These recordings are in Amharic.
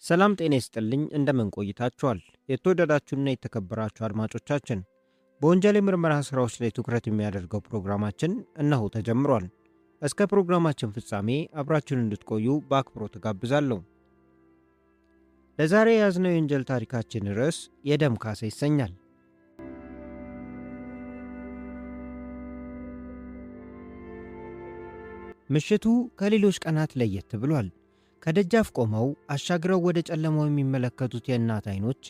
ሰላም ጤና ይስጥልኝ። እንደምን ቆይታችኋል? የተወደዳችሁና የተከበራችሁ አድማጮቻችን፣ በወንጀል የምርመራ ሥራዎች ላይ ትኩረት የሚያደርገው ፕሮግራማችን እነሆ ተጀምሯል። እስከ ፕሮግራማችን ፍጻሜ አብራችሁን እንድትቆዩ በአክብሮት እጋብዛለሁ። ለዛሬ የያዝነው የወንጀል ታሪካችን ርዕስ የደም ካሳ ይሰኛል። ምሽቱ ከሌሎች ቀናት ለየት ብሏል። ከደጃፍ ቆመው አሻግረው ወደ ጨለማው የሚመለከቱት የእናት ዓይኖች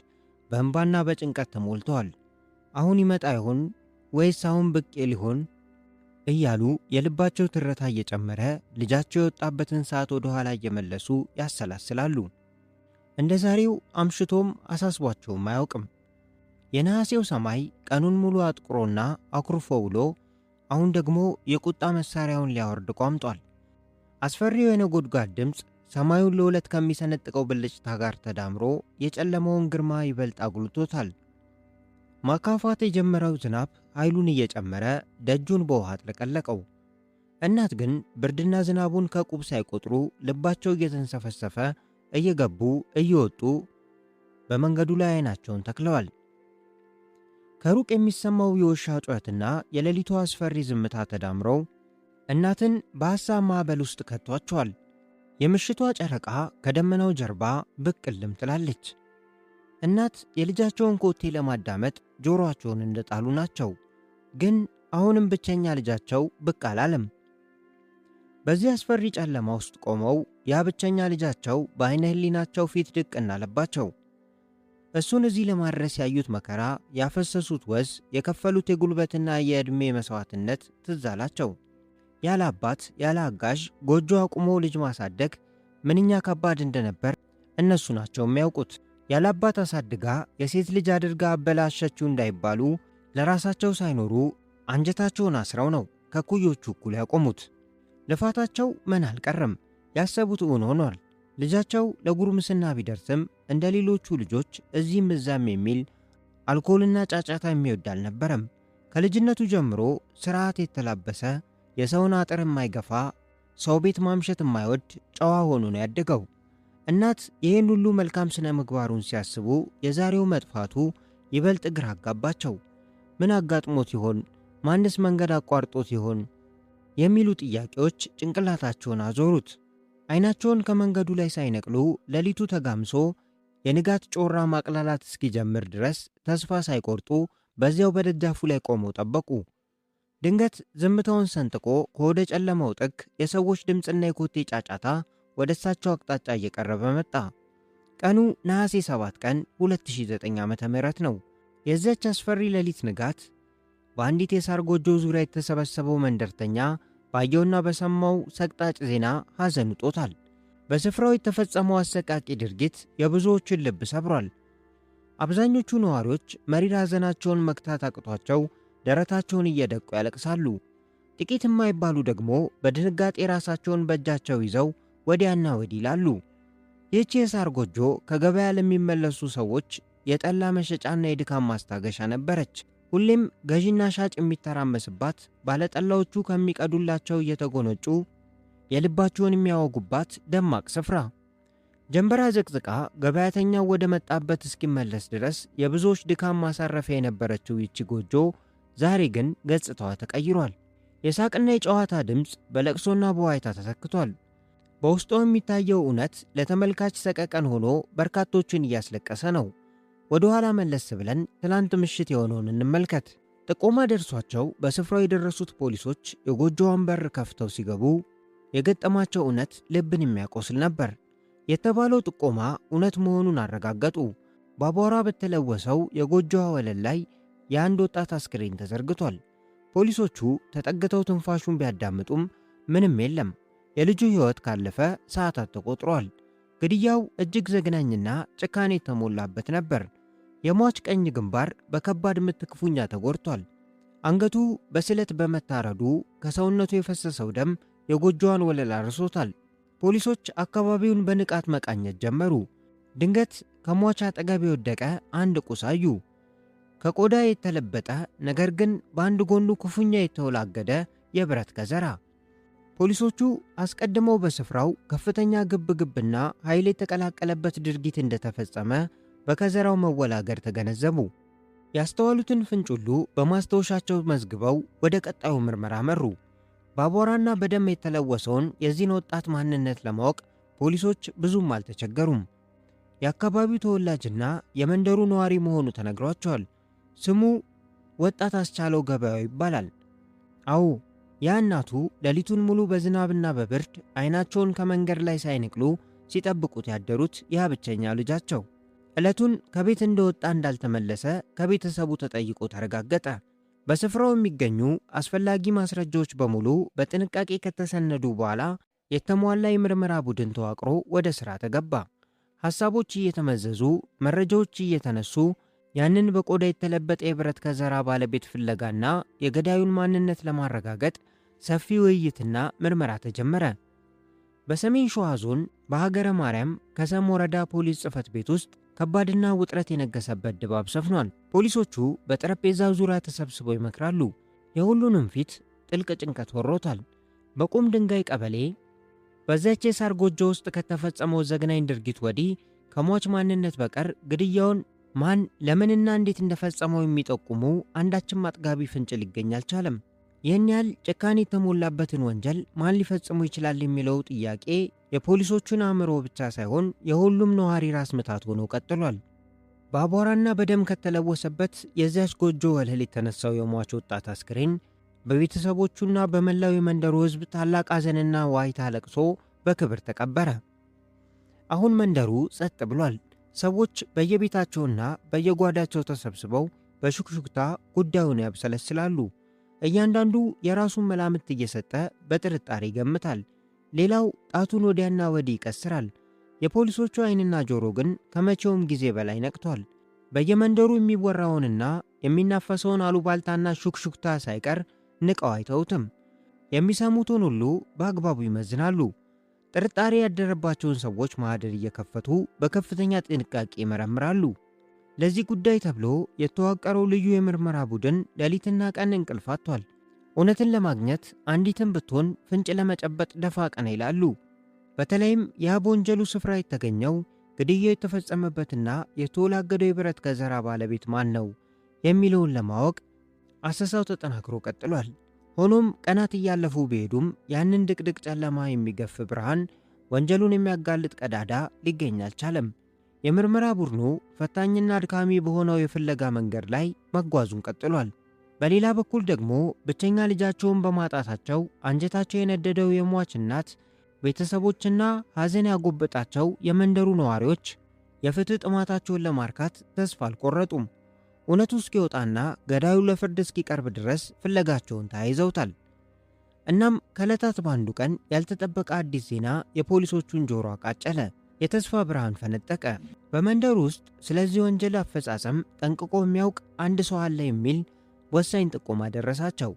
በእንባና በጭንቀት ተሞልተዋል። አሁን ይመጣ ይሆን ወይስ አሁን ብቅ ሊሆን እያሉ የልባቸው ትርታ እየጨመረ ልጃቸው የወጣበትን ሰዓት ወደ ኋላ እየመለሱ ያሰላስላሉ። እንደ ዛሬው አምሽቶም አሳስቧቸውም አያውቅም። የነሐሴው ሰማይ ቀኑን ሙሉ አጥቁሮና አኩርፎ ውሎ አሁን ደግሞ የቁጣ መሣሪያውን ሊያወርድ ቋምጧል። አስፈሪው የነጎድጓድ ድምፅ ሰማዩን ለሁለት ከሚሰነጥቀው ብልጭታ ጋር ተዳምሮ የጨለማውን ግርማ ይበልጥ አጉልቶታል። ማካፋት የጀመረው ዝናብ ኃይሉን እየጨመረ ደጁን በውሃ አጥለቀለቀው። እናት ግን ብርድና ዝናቡን ከቁብ ሳይቆጥሩ ልባቸው እየተንሰፈሰፈ እየገቡ እየወጡ በመንገዱ ላይ ዓይናቸውን ተክለዋል። ከሩቅ የሚሰማው የውሻ ጩኸትና የሌሊቱ አስፈሪ ዝምታ ተዳምረው እናትን በሐሳብ ማዕበል ውስጥ ከቷቸዋል። የምሽቷ ጨረቃ ከደመናው ጀርባ ብቅ እልም ትላለች። እናት የልጃቸውን ኮቴ ለማዳመጥ ጆሮአቸውን እንደጣሉ ናቸው። ግን አሁንም ብቸኛ ልጃቸው ብቅ አላለም። በዚህ አስፈሪ ጨለማ ውስጥ ቆመው ያ ብቸኛ ልጃቸው በዓይነ ሕሊናቸው ፊት ድቅን አለባቸው። እሱን እዚህ ለማድረስ ያዩት መከራ፣ ያፈሰሱት ወዝ፣ የከፈሉት የጉልበትና የዕድሜ መሥዋዕትነት ትዝ አላቸው። ያለ አባት ያለ አጋዥ ጎጆ አቁሞ ልጅ ማሳደግ ምንኛ ከባድ እንደነበር እነሱ ናቸው የሚያውቁት። ያለ አባት አሳድጋ የሴት ልጅ አድርጋ አበላሸችው እንዳይባሉ ለራሳቸው ሳይኖሩ አንጀታቸውን አስረው ነው ከኩዮቹ እኩል ያቆሙት። ልፋታቸው ምን አልቀረም፣ ያሰቡት እውን ሆኗል። ልጃቸው ለጉርምስና ቢደርስም እንደ ሌሎቹ ልጆች እዚህም እዛም የሚል አልኮልና ጫጫታ የሚወድ አልነበረም። ከልጅነቱ ጀምሮ ስርዓት የተላበሰ የሰውን አጥር የማይገፋ ሰው ቤት ማምሸት የማይወድ ጨዋ ሆኖ ነው ያደገው። እናት ይህን ሁሉ መልካም ስነ ምግባሩን ሲያስቡ የዛሬው መጥፋቱ ይበልጥ ግራ አጋባቸው። ምን አጋጥሞት ይሆን? ማንስ መንገድ አቋርጦት ይሆን? የሚሉ ጥያቄዎች ጭንቅላታቸውን አዞሩት። ዓይናቸውን ከመንገዱ ላይ ሳይነቅሉ ሌሊቱ ተጋምሶ የንጋት ጮራ ማቅላላት እስኪጀምር ድረስ ተስፋ ሳይቆርጡ በዚያው በደጃፉ ላይ ቆመው ጠበቁ። ድንገት ዝምታውን ሰንጥቆ ከወደ ጨለማው ጥግ የሰዎች ድምፅና የኮቴ ጫጫታ ወደ እሳቸው አቅጣጫ እየቀረበ መጣ። ቀኑ ነሐሴ 7 ቀን 2009 ዓ.ም ነው። የዚያች አስፈሪ ሌሊት ንጋት በአንዲት የሳር ጎጆ ዙሪያ የተሰበሰበው መንደርተኛ ባየውና በሰማው ሰቅጣጭ ዜና ሐዘን ውጦታል። በስፍራው የተፈጸመው አሰቃቂ ድርጊት የብዙዎችን ልብ ሰብሯል። አብዛኞቹ ነዋሪዎች መሪር ሐዘናቸውን መግታት አቅቷቸው ደረታቸውን እየደቁ ያለቅሳሉ። ጥቂት የማይባሉ ደግሞ በድንጋጤ ራሳቸውን በእጃቸው ይዘው ወዲያና ወዲህ ይላሉ። ይህች የሳር ጎጆ ከገበያ ለሚመለሱ ሰዎች የጠላ መሸጫና የድካም ማስታገሻ ነበረች። ሁሌም ገዢና ሻጭ የሚተራመስባት፣ ባለጠላዎቹ ከሚቀዱላቸው እየተጎነጩ የልባቸውን የሚያወጉባት ደማቅ ስፍራ። ጀንበራ ዘቅዝቃ ገበያተኛው ወደ መጣበት እስኪመለስ ድረስ የብዙዎች ድካም ማሳረፊያ የነበረችው ይቺ ጎጆ ዛሬ ግን ገጽታዋ ተቀይሯል። የሳቅና የጨዋታ ድምፅ በለቅሶና በዋይታ ተተክቷል። በውስጧ የሚታየው እውነት ለተመልካች ሰቀቀን ሆኖ በርካቶችን እያስለቀሰ ነው። ወደ ኋላ መለስ ብለን ትላንት ምሽት የሆነውን እንመልከት። ጥቆማ ደርሷቸው በስፍራው የደረሱት ፖሊሶች የጎጆዋን በር ከፍተው ሲገቡ የገጠማቸው እውነት ልብን የሚያቆስል ነበር። የተባለው ጥቆማ እውነት መሆኑን አረጋገጡ። በአቧራ በተለወሰው የጎጆዋ ወለል ላይ የአንድ ወጣት አስክሬን ተዘርግቷል። ፖሊሶቹ ተጠግተው ትንፋሹን ቢያዳምጡም ምንም የለም። የልጁ ሕይወት ካለፈ ሰዓታት ተቆጥረዋል። ግድያው እጅግ ዘግናኝና ጭካኔ የተሞላበት ነበር። የሟች ቀኝ ግንባር በከባድ ምት ክፉኛ ተጎድቷል። አንገቱ በስለት በመታረዱ ከሰውነቱ የፈሰሰው ደም የጎጆዋን ወለል አርሶታል። ፖሊሶች አካባቢውን በንቃት መቃኘት ጀመሩ። ድንገት ከሟች አጠገብ የወደቀ አንድ ቁስ አዩ። ከቆዳ የተለበጠ ነገር ግን በአንድ ጎኑ ክፉኛ የተወላገደ የብረት ገዘራ። ፖሊሶቹ አስቀድመው በስፍራው ከፍተኛ ግብግብና ኃይል የተቀላቀለበት ድርጊት እንደተፈጸመ በከዘራው መወላገድ ተገነዘቡ። ያስተዋሉትን ፍንጭ ሁሉ በማስታወሻቸው መዝግበው ወደ ቀጣዩ ምርመራ መሩ። በአቧራና በደም የተለወሰውን የዚህን ወጣት ማንነት ለማወቅ ፖሊሶች ብዙም አልተቸገሩም። የአካባቢው ተወላጅና የመንደሩ ነዋሪ መሆኑ ተነግሯቸዋል። ስሙ ወጣት አስቻለው ገበያው ይባላል። አዎ፣ ያ እናቱ ሌሊቱን ሙሉ በዝናብና በብርድ አይናቸውን ከመንገድ ላይ ሳይነቅሉ ሲጠብቁት ያደሩት ያ ብቸኛ ልጃቸው ዕለቱን ከቤት እንደወጣ እንዳልተመለሰ ከቤተሰቡ ተጠይቆ ተረጋገጠ። በስፍራው የሚገኙ አስፈላጊ ማስረጃዎች በሙሉ በጥንቃቄ ከተሰነዱ በኋላ የተሟላ የምርመራ ቡድን ተዋቅሮ ወደ ሥራ ተገባ። ሐሳቦች እየተመዘዙ፣ መረጃዎች እየተነሱ ያንን በቆዳ የተለበጠ የብረት ከዘራ ባለቤት ፍለጋና የገዳዩን ማንነት ለማረጋገጥ ሰፊ ውይይትና ምርመራ ተጀመረ። በሰሜን ሸዋ ዞን በሀገረ ማርያም ከሰም ወረዳ ፖሊስ ጽሕፈት ቤት ውስጥ ከባድና ውጥረት የነገሰበት ድባብ ሰፍኗል። ፖሊሶቹ በጠረጴዛው ዙሪያ ተሰብስበው ይመክራሉ። የሁሉንም ፊት ጥልቅ ጭንቀት ወሮታል። በቁም ድንጋይ ቀበሌ በዚያች የሳር ጎጆ ውስጥ ከተፈጸመው ዘግናኝ ድርጊት ወዲህ ከሟች ማንነት በቀር ግድያውን ማን ለምንና እንዴት እንደፈጸመው የሚጠቁሙ አንዳችም አጥጋቢ ፍንጭ ሊገኝ አልቻለም። ይህን ያህል ጭካኔ የተሞላበትን ወንጀል ማን ሊፈጽሙ ይችላል የሚለው ጥያቄ የፖሊሶቹን አእምሮ ብቻ ሳይሆን የሁሉም ነዋሪ ራስ ምታት ሆኖ ቀጥሏል። በአቧራና በደም ከተለወሰበት የዚያች ጎጆ ወለል የተነሳው የሟች ወጣት አስክሬን በቤተሰቦቹና በመላው የመንደሩ ሕዝብ ታላቅ ሐዘንና ዋይታ ለቅሶ በክብር ተቀበረ። አሁን መንደሩ ጸጥ ብሏል። ሰዎች በየቤታቸውና በየጓዳቸው ተሰብስበው በሹክሹክታ ጉዳዩን ያብሰለስላሉ። እያንዳንዱ የራሱን መላምት እየሰጠ በጥርጣሬ ይገምታል። ሌላው ጣቱን ወዲያና ወዲህ ይቀስራል። የፖሊሶቹ ዓይንና ጆሮ ግን ከመቼውም ጊዜ በላይ ነቅቷል። በየመንደሩ የሚወራውንና የሚናፈሰውን አሉባልታና ሹክሹክታ ሳይቀር ንቀው አይተውትም። የሚሰሙትን ሁሉ በአግባቡ ይመዝናሉ። ጥርጣሬ ያደረባቸውን ሰዎች ማኅደር እየከፈቱ በከፍተኛ ጥንቃቄ ይመረምራሉ። ለዚህ ጉዳይ ተብሎ የተዋቀረው ልዩ የምርመራ ቡድን ሌሊትና ቀን እንቅልፍ አጥቷል። እውነትን ለማግኘት አንዲትም ብትሆን ፍንጭ ለመጨበጥ ደፋ ቀና ይላሉ። በተለይም ያ በወንጀሉ ስፍራ የተገኘው ግድያው የተፈጸመበትና የተወላገደው የብረት ከዘራ ባለቤት ማን ነው የሚለውን ለማወቅ አሰሳው ተጠናክሮ ቀጥሏል። ሆኖም ቀናት እያለፉ ቢሄዱም ያንን ድቅድቅ ጨለማ የሚገፍ ብርሃን፣ ወንጀሉን የሚያጋልጥ ቀዳዳ ሊገኝ አልቻለም። የምርመራ ቡድኑ ፈታኝና አድካሚ በሆነው የፍለጋ መንገድ ላይ መጓዙን ቀጥሏል። በሌላ በኩል ደግሞ ብቸኛ ልጃቸውን በማጣታቸው አንጀታቸው የነደደው የሟች እናት ቤተሰቦችና ሐዘን ያጎበጣቸው የመንደሩ ነዋሪዎች የፍትህ ጥማታቸውን ለማርካት ተስፋ አልቆረጡም። እውነቱ እስኪወጣና ገዳዩ ለፍርድ እስኪቀርብ ድረስ ፍለጋቸውን ተያይዘውታል። እናም ከዕለታት በአንዱ ቀን ያልተጠበቀ አዲስ ዜና የፖሊሶቹን ጆሮ አቃጨለ። የተስፋ ብርሃን ፈነጠቀ። በመንደሩ ውስጥ ስለዚህ ወንጀል አፈጻጸም ጠንቅቆ የሚያውቅ አንድ ሰው አለ የሚል ወሳኝ ጥቆማ ደረሳቸው።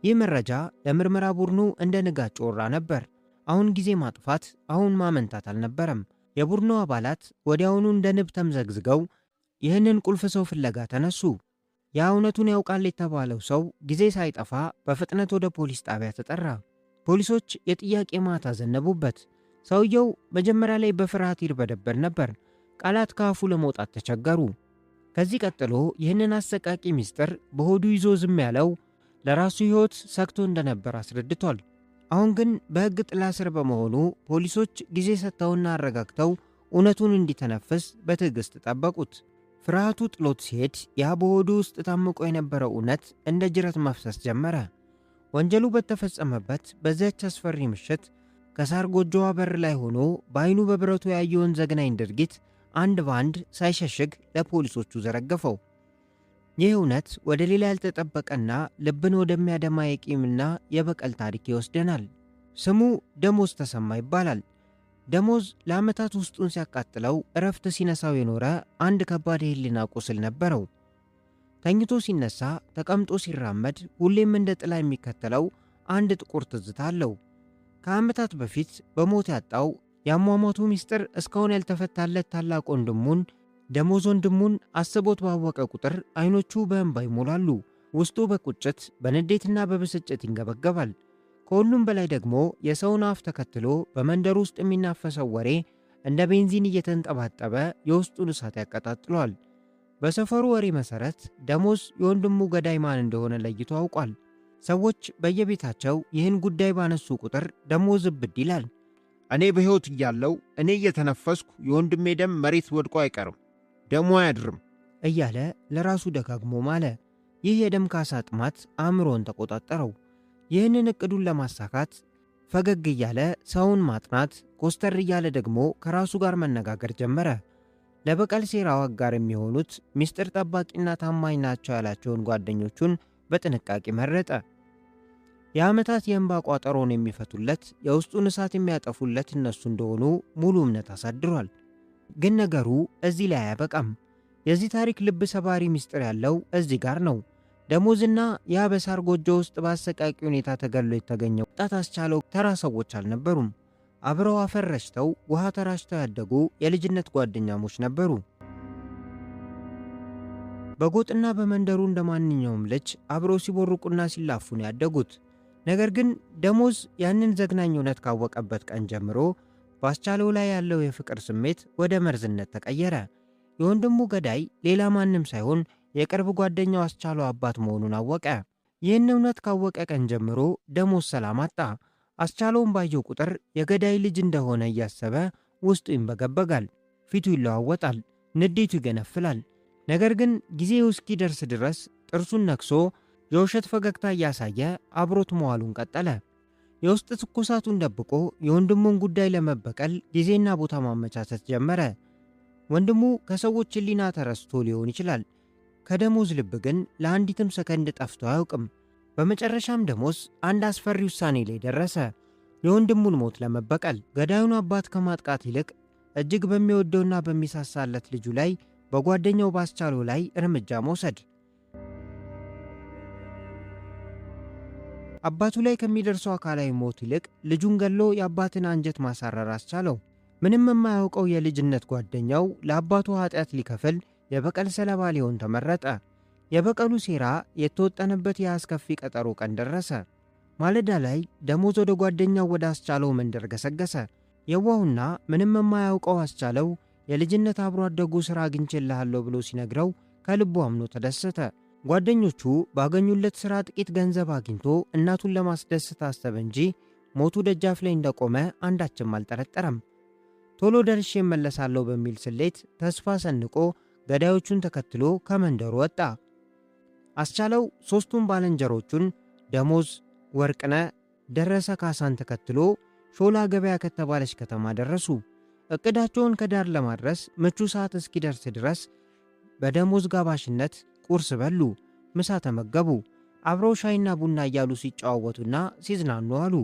ይህ መረጃ ለምርመራ ቡድኑ እንደ ንጋት ጮራ ነበር። አሁን ጊዜ ማጥፋት፣ አሁን ማመንታት አልነበረም። የቡድኑ አባላት ወዲያውኑ እንደ ንብ ተምዘግዝገው ይህንን ቁልፍ ሰው ፍለጋ ተነሱ። ያ እውነቱን ያውቃል የተባለው ሰው ጊዜ ሳይጠፋ በፍጥነት ወደ ፖሊስ ጣቢያ ተጠራ። ፖሊሶች የጥያቄ ማታ ዘነቡበት። ሰውየው መጀመሪያ ላይ በፍርሃት ይርበደበድ ነበር። ቃላት ከአፉ ለመውጣት ተቸገሩ። ከዚህ ቀጥሎ ይህንን አሰቃቂ ምስጢር በሆዱ ይዞ ዝም ያለው ለራሱ ሕይወት ሰግቶ እንደነበር አስረድቷል። አሁን ግን በሕግ ጥላ ስር በመሆኑ ፖሊሶች ጊዜ ሰጥተውና አረጋግተው እውነቱን እንዲተነፍስ በትዕግሥት ጠበቁት። ፍርሃቱ ጥሎት ሲሄድ ያ በሆዱ ውስጥ ታምቆ የነበረው እውነት እንደ ጅረት መፍሰስ ጀመረ። ወንጀሉ በተፈጸመበት በዚያች አስፈሪ ምሽት ከሳር ጎጆዋ በር ላይ ሆኖ በዓይኑ በብረቱ ያየውን ዘግናኝ ድርጊት አንድ በአንድ ሳይሸሽግ ለፖሊሶቹ ዘረገፈው። ይህ እውነት ወደ ሌላ ያልተጠበቀና ልብን ወደሚያደማ የቂምና የበቀል ታሪክ ይወስደናል። ስሙ ደሞዝ ተሰማ ይባላል። ደሞዝ ለዓመታት ውስጡን ሲያቃጥለው እረፍት ሲነሳው የኖረ አንድ ከባድ የህሊና ቁስል ነበረው። ተኝቶ ሲነሳ፣ ተቀምጦ ሲራመድ ሁሌም እንደ ጥላ የሚከተለው አንድ ጥቁር ትዝታ አለው። ከዓመታት በፊት በሞት ያጣው የአሟሟቱ ምስጢር እስካሁን ያልተፈታለት ታላቅ ወንድሙን ደሞዝ ወንድሙን አስቦት ባወቀ ቁጥር አይኖቹ በእንባ ይሞላሉ። ውስጡ በቁጭት በንዴትና በብስጭት ይንገበገባል። ከሁሉም በላይ ደግሞ የሰውን አፍ ተከትሎ በመንደር ውስጥ የሚናፈሰው ወሬ እንደ ቤንዚን እየተንጠባጠበ የውስጡን እሳት ያቀጣጥሏል። በሰፈሩ ወሬ መሠረት ደሞዝ የወንድሙ ገዳይ ማን እንደሆነ ለይቶ አውቋል። ሰዎች በየቤታቸው ይህን ጉዳይ ባነሱ ቁጥር ደሞዝ እብድ ይላል። እኔ በሕይወት እያለው እኔ እየተነፈስኩ የወንድሜ ደም መሬት ወድቆ አይቀርም፣ ደሙ አያድርም እያለ ለራሱ ደጋግሞ ማለ። ይህ የደም ካሳ ጥማት አእምሮን ተቆጣጠረው። ይህንን ዕቅዱን ለማሳካት ፈገግ እያለ ሰውን ማጥናት፣ ኮስተር እያለ ደግሞ ከራሱ ጋር መነጋገር ጀመረ። ለበቀል ሴራው አጋር የሚሆኑት ምስጢር ጠባቂና ታማኝ ናቸው ያላቸውን ጓደኞቹን በጥንቃቄ መረጠ። የዓመታት የእንባ ቋጠሮን የሚፈቱለት፣ የውስጡን እሳት የሚያጠፉለት እነሱ እንደሆኑ ሙሉ እምነት አሳድሯል። ግን ነገሩ እዚህ ላይ አያበቃም። የዚህ ታሪክ ልብ ሰባሪ ምስጢር ያለው እዚህ ጋር ነው። ደሞዝና ያ በሳር ጎጆ ውስጥ በአሰቃቂ ሁኔታ ተገሎ የተገኘው ወጣት አስቻለው ተራ ሰዎች አልነበሩም። አብረው አፈር ረጭተው ውሃ ተራጭተው ያደጉ የልጅነት ጓደኛሞች ነበሩ። በጎጥና በመንደሩ እንደ ማንኛውም ልጅ አብረው ሲቦርቁና ሲላፉ ነው ያደጉት። ነገር ግን ደሞዝ ያንን ዘግናኝ እውነት ካወቀበት ቀን ጀምሮ በአስቻለው ላይ ያለው የፍቅር ስሜት ወደ መርዝነት ተቀየረ። የወንድሙ ገዳይ ሌላ ማንም ሳይሆን የቅርብ ጓደኛው አስቻለው አባት መሆኑን አወቀ። ይህን እውነት ካወቀ ቀን ጀምሮ ደሞዝ ሰላም አጣ። አስቻለውን ባየው ቁጥር የገዳይ ልጅ እንደሆነ እያሰበ ውስጡ ይንበገበጋል፣ ፊቱ ይለዋወጣል፣ ንዴቱ ይገነፍላል። ነገር ግን ጊዜው እስኪደርስ ድረስ ጥርሱን ነክሶ የውሸት ፈገግታ እያሳየ አብሮት መዋሉን ቀጠለ። የውስጥ ትኩሳቱን ደብቆ የወንድሙን ጉዳይ ለመበቀል ጊዜና ቦታ ማመቻቸት ጀመረ። ወንድሙ ከሰዎች ሕሊና ተረስቶ ሊሆን ይችላል። ከደሞዝ ልብ ግን ለአንዲትም ሰከንድ ጠፍቶ አያውቅም። በመጨረሻም ደሞዝ አንድ አስፈሪ ውሳኔ ላይ ደረሰ። የወንድሙን ሞት ለመበቀል ገዳዩን አባት ከማጥቃት ይልቅ እጅግ በሚወደውና በሚሳሳለት ልጁ ላይ በጓደኛው ባስቻለው ላይ እርምጃ መውሰድ። አባቱ ላይ ከሚደርሰው አካላዊ ሞት ይልቅ ልጁን ገሎ የአባትን አንጀት ማሳረር አስቻለው። ምንም የማያውቀው የልጅነት ጓደኛው ለአባቱ ኃጢአት ሊከፍል የበቀል ሰለባ ሊሆን ተመረጠ። የበቀሉ ሴራ የተወጠነበት የአስከፊ ቀጠሮ ቀን ደረሰ። ማለዳ ላይ ደሞዝ ወደ ጓደኛው ወደ አስቻለው መንደር ገሰገሰ። የዋሁና ምንም የማያውቀው አስቻለው የልጅነት አብሮ አደጉ ሥራ አግኝቼልሃለሁ ብሎ ሲነግረው ከልቡ አምኖ ተደሰተ። ጓደኞቹ ባገኙለት ሥራ ጥቂት ገንዘብ አግኝቶ እናቱን ለማስደሰት አሰበ እንጂ ሞቱ ደጃፍ ላይ እንደቆመ አንዳችም አልጠረጠረም። ቶሎ ደርሼ እመለሳለሁ በሚል ስሌት ተስፋ ሰንቆ ገዳዮቹን ተከትሎ ከመንደሩ ወጣ። አስቻለው ሦስቱን ባልንጀሮቹን ደሞዝ፣ ወርቅነህ፣ ደረሰ ካሳን ተከትሎ ሾላ ገበያ ከተባለች ከተማ ደረሱ። ዕቅዳቸውን ከዳር ለማድረስ ምቹ ሰዓት እስኪደርስ ድረስ በደሞዝ ጋባሽነት ቁርስ በሉ፣ ምሳ ተመገቡ። አብረው ሻይና ቡና እያሉ ሲጨዋወቱና ሲዝናኑ አሉ።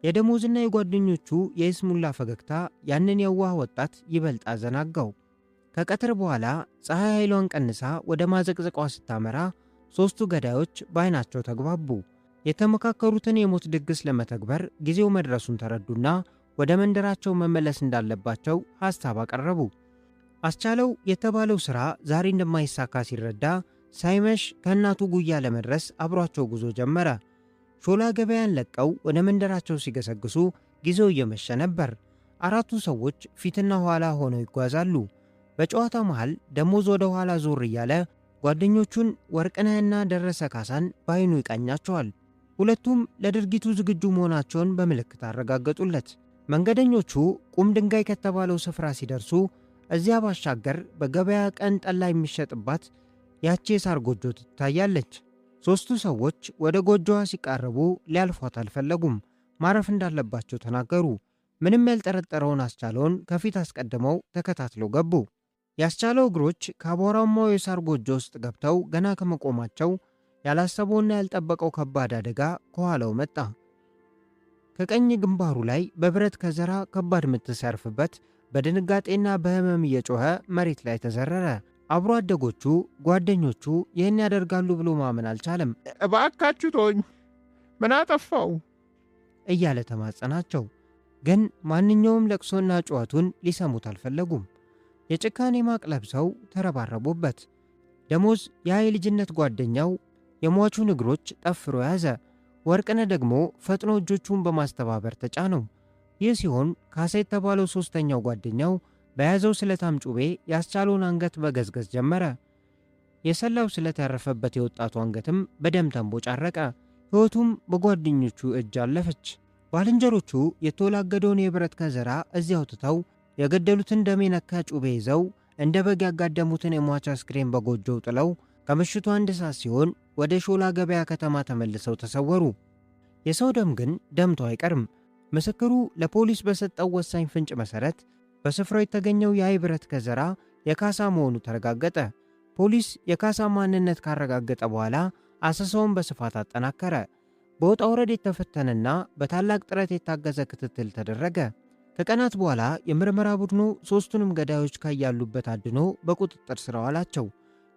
የደሞዝና የጓደኞቹ የይስሙላ ፈገግታ ያንን የዋህ ወጣት ይበልጥ አዘናጋው። ከቀትር በኋላ ፀሐይ ኃይሏን ቀንሳ ወደ ማዘቅዘቋ ስታመራ ሦስቱ ገዳዮች በዓይናቸው ተግባቡ። የተመካከሩትን የሞት ድግስ ለመተግበር ጊዜው መድረሱን ተረዱና ወደ መንደራቸው መመለስ እንዳለባቸው ሐሳብ አቀረቡ። አስቻለው የተባለው ሥራ ዛሬ እንደማይሳካ ሲረዳ ሳይመሽ ከእናቱ ጉያ ለመድረስ አብሯቸው ጉዞ ጀመረ። ሾላ ገበያን ለቀው ወደ መንደራቸው ሲገሰግሱ ጊዜው እየመሸ ነበር። አራቱ ሰዎች ፊትና ኋላ ሆነው ይጓዛሉ። በጨዋታ መሃል ደሞዝ ወደ ኋላ ዞር እያለ ጓደኞቹን ወርቅነህና ደረሰ ካሳን በዓይኑ ይቃኛቸዋል። ሁለቱም ለድርጊቱ ዝግጁ መሆናቸውን በምልክት አረጋገጡለት። መንገደኞቹ ቁም ድንጋይ ከተባለው ስፍራ ሲደርሱ እዚያ ባሻገር በገበያ ቀን ጠላ የሚሸጥባት ያቺ የሳር ጎጆ ትታያለች። ሦስቱ ሰዎች ወደ ጎጆዋ ሲቃረቡ ሊያልፏት አልፈለጉም። ማረፍ እንዳለባቸው ተናገሩ። ምንም ያልጠረጠረውን አስቻለውን ከፊት አስቀድመው ተከታትለው ገቡ። ያስቻለው እግሮች ከአቧራማው የሳር ጎጆ ውስጥ ገብተው ገና ከመቆማቸው ያላሰበውና ያልጠበቀው ከባድ አደጋ ከኋላው መጣ። ከቀኝ ግንባሩ ላይ በብረት ከዘራ ከባድ ምት ሲያርፍበት በድንጋጤና በሕመም እየጮኸ መሬት ላይ ተዘረረ። አብሮ አደጎቹ ጓደኞቹ ይህን ያደርጋሉ ብሎ ማመን አልቻለም። እባካችሁ ተወኝ፣ ምን አጠፋው እያለ ተማጸናቸው። ግን ማንኛውም ለቅሶና ጩኸቱን ሊሰሙት አልፈለጉም። የጭካኔ ማቅ ለብሰው ተረባረቡበት። ደሞዝ ያ የልጅነት ጓደኛው የሟቹን እግሮች ጠፍሮ ያዘ። ወርቅነህ ደግሞ ፈጥኖ እጆቹን በማስተባበር ተጫነው። ይህ ሲሆን ካሳ የተባለው ሦስተኛው ጓደኛው በያዘው ስለታም ጩቤ ያስቻለውን አንገት መገዝገዝ ጀመረ። የሰላው ስለት ያረፈበት የወጣቱ አንገትም በደም ተንቦጫረቀ። ሕይወቱም በጓደኞቹ እጅ አለፈች። ባልንጀሮቹ የተወላገደውን የብረት ከዘራ እዚያው ትተው የገደሉትን ደም የነካ ጩቤ ይዘው እንደ በግ ያጋደሙትን የሟች አስክሬን በጎጆው ጥለው ከምሽቱ 1 ሰዓት ሲሆን ወደ ሾላ ገበያ ከተማ ተመልሰው ተሰወሩ። የሰው ደም ግን ደምቶ አይቀርም። ምስክሩ ለፖሊስ በሰጠው ወሳኝ ፍንጭ መሠረት በስፍራው የተገኘው ያ የብረት ከዘራ የካሳ መሆኑ ተረጋገጠ። ፖሊስ የካሳ ማንነት ካረጋገጠ በኋላ አሰሳውን በስፋት አጠናከረ። በውጣ ውረድ የተፈተነና በታላቅ ጥረት የታገዘ ክትትል ተደረገ። ከቀናት በኋላ የምርመራ ቡድኑ ሦስቱንም ገዳዮች ከያሉበት አድኖ በቁጥጥር ስር አዋላቸው።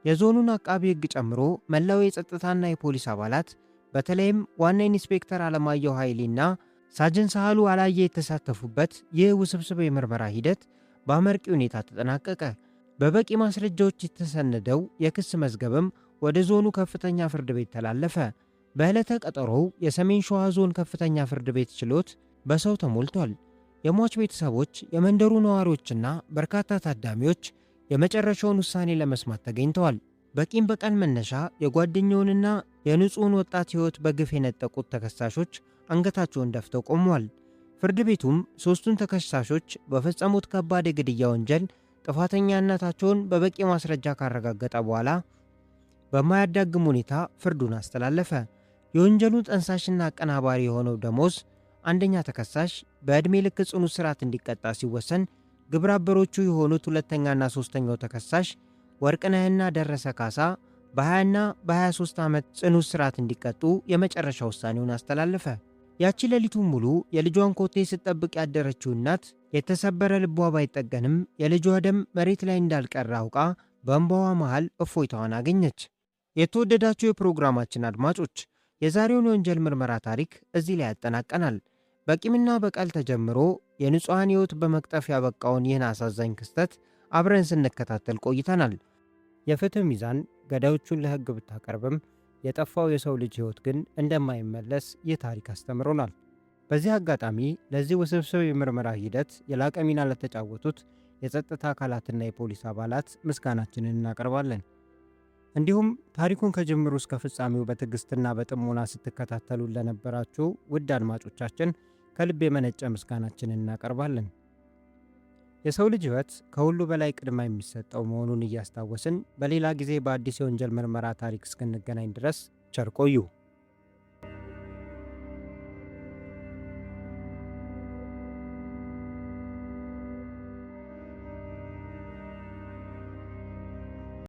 የዞኑን አቃቢ ሕግ ጨምሮ መላው የጸጥታና የፖሊስ አባላት በተለይም ዋና ኢንስፔክተር አለማየሁ ኃይሌና ሳጅን ሳህሉ አላየ የተሳተፉበት ይህ ውስብስብ የምርመራ ሂደት በአመርቂ ሁኔታ ተጠናቀቀ። በበቂ ማስረጃዎች የተሰነደው የክስ መዝገብም ወደ ዞኑ ከፍተኛ ፍርድ ቤት ተላለፈ። በዕለተ ቀጠሮው የሰሜን ሸዋ ዞን ከፍተኛ ፍርድ ቤት ችሎት በሰው ተሞልቷል። የሟች ቤተሰቦች፣ የመንደሩ ነዋሪዎችና በርካታ ታዳሚዎች የመጨረሻውን ውሳኔ ለመስማት ተገኝተዋል። በቂም በቀል መነሻ የጓደኛውንና የንጹሕን ወጣት ሕይወት በግፍ የነጠቁት ተከሳሾች አንገታቸውን ደፍተው ቆመዋል። ፍርድ ቤቱም ሦስቱን ተከሳሾች በፈጸሙት ከባድ የግድያ ወንጀል ጥፋተኛነታቸውን በበቂ ማስረጃ ካረጋገጠ በኋላ በማያዳግም ሁኔታ ፍርዱን አስተላለፈ። የወንጀሉን ጠንሳሽና አቀናባሪ የሆነው ደሞዝ አንደኛ ተከሳሽ በዕድሜ ልክ ጽኑ እስራት እንዲቀጣ ሲወሰን፣ ግብረ አበሮቹ የሆኑት ሁለተኛና ሦስተኛው ተከሳሽ ወርቅነህና ደረሰ ካሳ በ20ና በ23 ዓመት ጽኑ እስራት እንዲቀጡ የመጨረሻ ውሳኔውን አስተላለፈ። ያቺ ሌሊቱን ሙሉ የልጇን ኮቴ ስትጠብቅ ያደረችው እናት የተሰበረ ልቧ ባይጠገንም የልጇ ደም መሬት ላይ እንዳልቀረ አውቃ በእንባዋ መሃል እፎይታዋን አገኘች። የተወደዳችሁ የፕሮግራማችን አድማጮች የዛሬውን የወንጀል ምርመራ ታሪክ እዚህ ላይ ያጠናቀናል። በቂምና በቀል ተጀምሮ የንጹሐን ሕይወት በመቅጠፍ ያበቃውን ይህን አሳዛኝ ክስተት አብረን ስንከታተል ቆይተናል። የፍትህ ሚዛን ገዳዮቹን ለሕግ ብታቀርብም የጠፋው የሰው ልጅ ሕይወት ግን እንደማይመለስ ይህ ታሪክ አስተምሮናል። በዚህ አጋጣሚ ለዚህ ውስብስብ የምርመራ ሂደት የላቀ ሚና ለተጫወቱት የጸጥታ አካላትና የፖሊስ አባላት ምስጋናችንን እናቀርባለን። እንዲሁም ታሪኩን ከጅምሩ እስከ ፍጻሜው በትዕግስትና በጥሞና ስትከታተሉ ለነበራችሁ ውድ አድማጮቻችን ከልብ የመነጨ ምስጋናችንን እናቀርባለን። የሰው ልጅ ሕይወት ከሁሉ በላይ ቅድማ የሚሰጠው መሆኑን እያስታወስን በሌላ ጊዜ በአዲስ የወንጀል ምርመራ ታሪክ እስክንገናኝ ድረስ ቸር ቆዩ።